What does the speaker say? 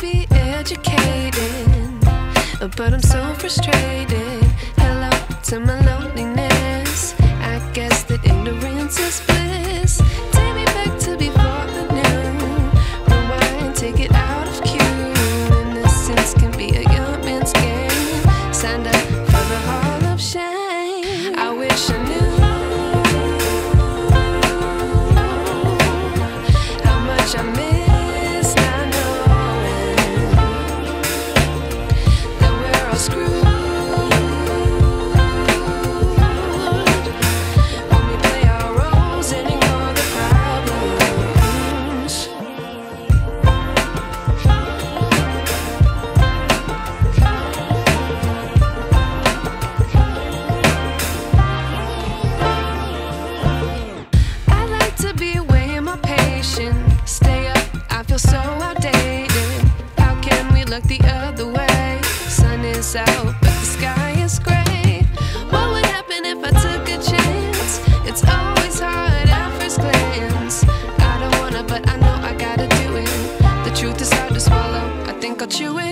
be educated, but I'm so frustrated. Hello to my loneliness. I guess that ignorance is bliss. Take me back to before I knew. Rewind, take it out of cue. Innocence can be a young man's game. Signed up for the hall of shame. I wish I knew how much I miss not knowing that we're all screwed when we play our roles and ignore the problems. I like to be away in my patience. Stay up, I feel so outdated. How can we look the other way? Sun is out, but the sky is gray. What would happen if I took a chance? It's always hard at first glance. I don't wanna, but I know I gotta do it. The truth is hard to swallow, I think I'll chew it.